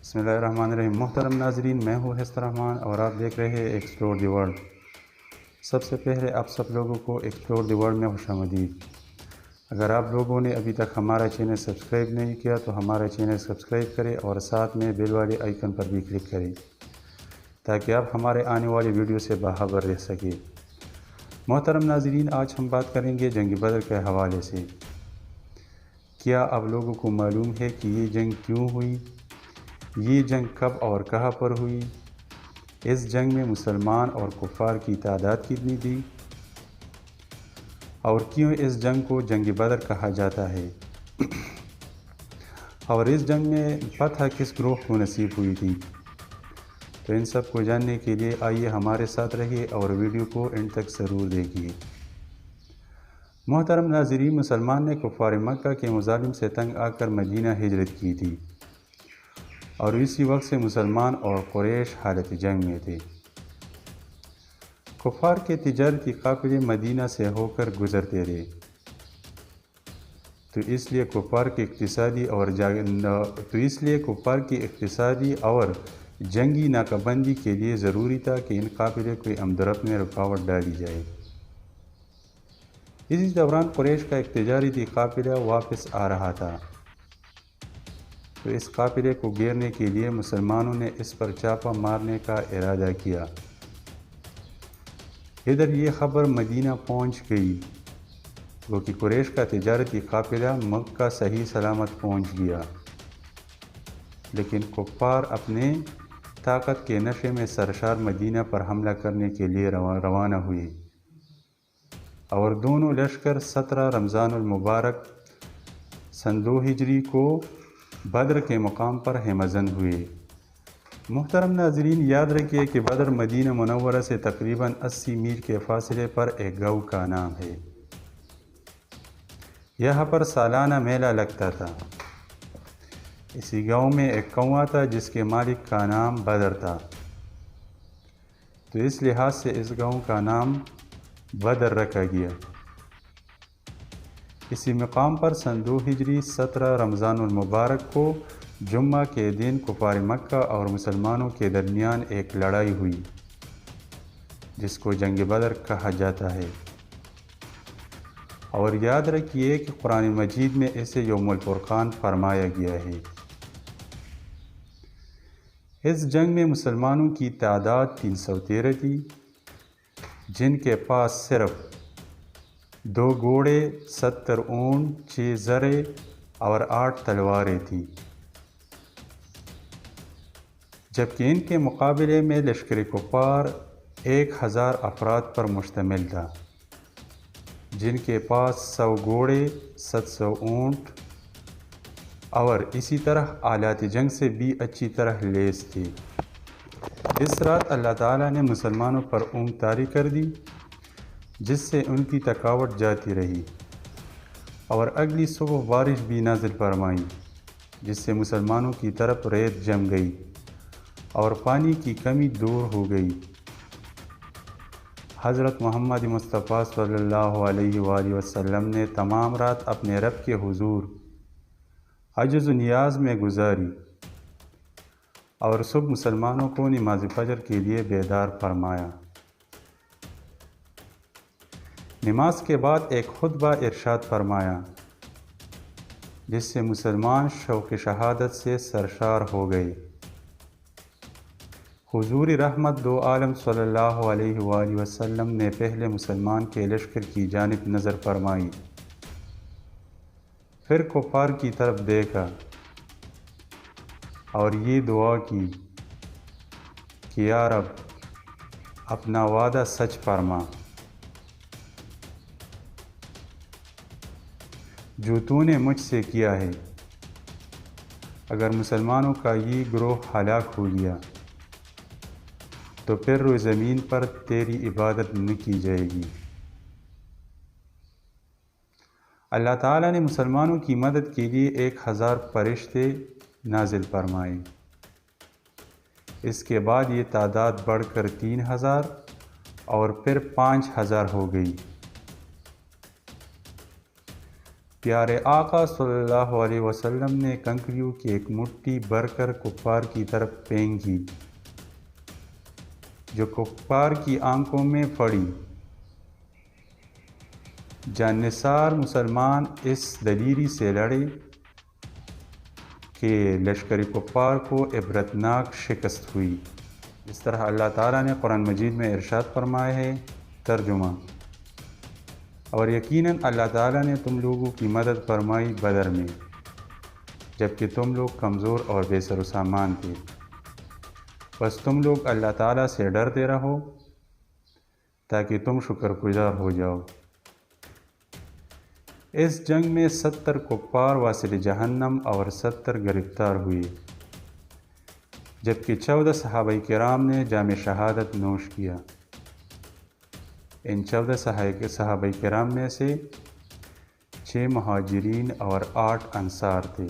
بسم اللہ الرحمن الرحیم۔ محترم ناظرین، میں ہوں حسن الرحمان اور آپ دیکھ رہے ہیں ایکسپلور دی ورلڈ۔ سب سے پہلے آپ سب لوگوں کو ایکسپلور دی ورلڈ میں خوش آمدید۔ اگر آپ لوگوں نے ابھی تک ہمارا چینل سبسکرائب نہیں کیا تو ہمارا چینل سبسکرائب کریں اور ساتھ میں بیل والے آئیکن پر بھی کلک کریں تاکہ آپ ہمارے آنے والی ویڈیو سے باخبر رہ سکیں۔ محترم ناظرین، آج ہم بات کریں گے جنگ بدر کے حوالے سے۔ کیا آپ لوگوں کو معلوم ہے کہ یہ جنگ کیوں ہوئی؟ یہ جنگ کب اور کہاں پر ہوئی؟ اس جنگ میں مسلمان اور کفار کی تعداد کتنی تھی؟ اور کیوں اس جنگ کو جنگ بدر کہا جاتا ہے؟ اور اس جنگ میں فتح کس گروہ کو نصیب ہوئی تھی؟ تو ان سب کو جاننے کے لیے آئیے ہمارے ساتھ رہیے اور ویڈیو کو اینڈ تک ضرور دیکھیے۔ محترم ناظرین، مسلمان نے کفار مکہ کے مظالم سے تنگ آ کر مدینہ ہجرت کی تھی اور اسی وقت سے مسلمان اور قریش حالت جنگ میں تھے۔ کفار کے تجارتی قافلے مدینہ سے ہو کر گزرتے رہے، تو اس لیے کفار کی اقتصادی اور جنگی ناکہ بندی کے لیے ضروری تھا کہ ان قافلے کو آمد و رفت میں رکاوٹ ڈالی جائے۔ اسی دوران قریش کا ایک تجارتی قافلہ واپس آ رہا تھا، تو اس قافلے کو گھیرنے کے لیے مسلمانوں نے اس پر چھاپہ مارنے کا ارادہ کیا۔ ادھر یہ خبر مدینہ پہنچ گئی کہ قریش کا تجارتی قافلہ مکہ صحیح سلامت پہنچ گیا، لیکن کفار اپنے طاقت کے نشے میں سرشار مدینہ پر حملہ کرنے کے لیے روانہ ہوئے اور دونوں لشکر 17 رمضان المبارک سن 2 ہجری کو بدر کے مقام پر ہمزن ہوئے۔ محترم ناظرین، یاد رکھیے کہ بدر مدینہ منورہ سے تقریباً 80 میل کے فاصلے پر ایک گاؤں کا نام ہے۔ یہاں پر سالانہ میلہ لگتا تھا۔ اسی گاؤں میں ایک کنواں تھا جس کے مالک کا نام بدر تھا، تو اس لحاظ سے اس گاؤں کا نام بدر رکھا گیا۔ اسی مقام پر سن 2 ہجری 17 رمضان المبارک کو جمعہ کے دن کفار مکہ اور مسلمانوں کے درمیان ایک لڑائی ہوئی جس کو جنگ بدر کہا جاتا ہے۔ اور یاد رکھیے کہ قرآن مجید میں اسے یوم الفرقان فرمایا گیا ہے۔ اس جنگ میں مسلمانوں کی تعداد 313 تھی، جن کے پاس صرف 2 گھوڑے، 70 اونٹ، 6 زرے اور 8 تلواریں تھیں، جبکہ ان کے مقابلے میں لشکر کفار 1000 افراد پر مشتمل تھا، جن کے پاس 100 گھوڑے، 700 اونٹ اور اسی طرح آلات جنگ سے بھی اچھی طرح لیس تھے۔ اس رات اللہ تعالیٰ نے مسلمانوں پر اونگ طاری کر دی، جس سے ان کی تھکاوٹ جاتی رہی، اور اگلی صبح بارش بھی نازل فرمائی، جس سے مسلمانوں کی طرف ریت جم گئی اور پانی کی کمی دور ہو گئی۔ حضرت محمد مصطفیٰ صلی اللہ علیہ وآلہ وسلم نے تمام رات اپنے رب کے حضور عجز و نیاز میں گزاری اور صبح مسلمانوں کو نماز فجر کے لیے بیدار فرمایا۔ نماز کے بعد ایک خطبہ ارشاد فرمایا، جس سے مسلمان شوق شہادت سے سرشار ہو گئے۔ حضور رحمت دو عالم صلی اللہ علیہ وآلہ وسلم نے پہلے مسلمان کے لشکر کی جانب نظر فرمائی، پھر کفار کی طرف دیکھا اور یہ دعا کی کہ یا رب، اپنا وعدہ سچ فرما، جو تو نے مجھ سے کیا ہے۔ اگر مسلمانوں کا یہ گروہ ہلاک ہو گیا تو پھر روئے زمین پر تیری عبادت نہ کی جائے گی۔ اللہ تعالیٰ نے مسلمانوں کی مدد کے لیے 1000 فرشتے نازل فرمائے۔ اس کے بعد یہ تعداد بڑھ کر 3000 اور پھر 5000 ہو گئی۔ پیارے آقا صلی اللہ علیہ وسلم نے کنکریوں کی ایک مٹھی بھر کر کفار کی طرف پھینکی جو کفار کی آنکھوں میں پڑی۔ جانثار مسلمان اس دلیری سے لڑے کہ لشکر کفار کو عبرتناک شکست ہوئی۔ اس طرح اللہ تعالیٰ نے قرآن مجید میں ارشاد فرمایا ہے۔ ترجمہ: اور یقیناً اللہ تعالیٰ نے تم لوگوں کی مدد فرمائی بدر میں جبکہ تم لوگ کمزور اور بے سر و سامان تھے، بس تم لوگ اللہ تعالیٰ سے ڈرتے رہو تاکہ تم شکر گزار ہو جاؤ۔ اس جنگ میں 70 کفار واصل جہنم اور 70 گرفتار ہوئے، جبکہ 14 صحابہ کرام نے جام شہادت نوش کیا۔ ان 14 صحابہ کرام میں سے 6 مہاجرین اور 8 انصار تھے۔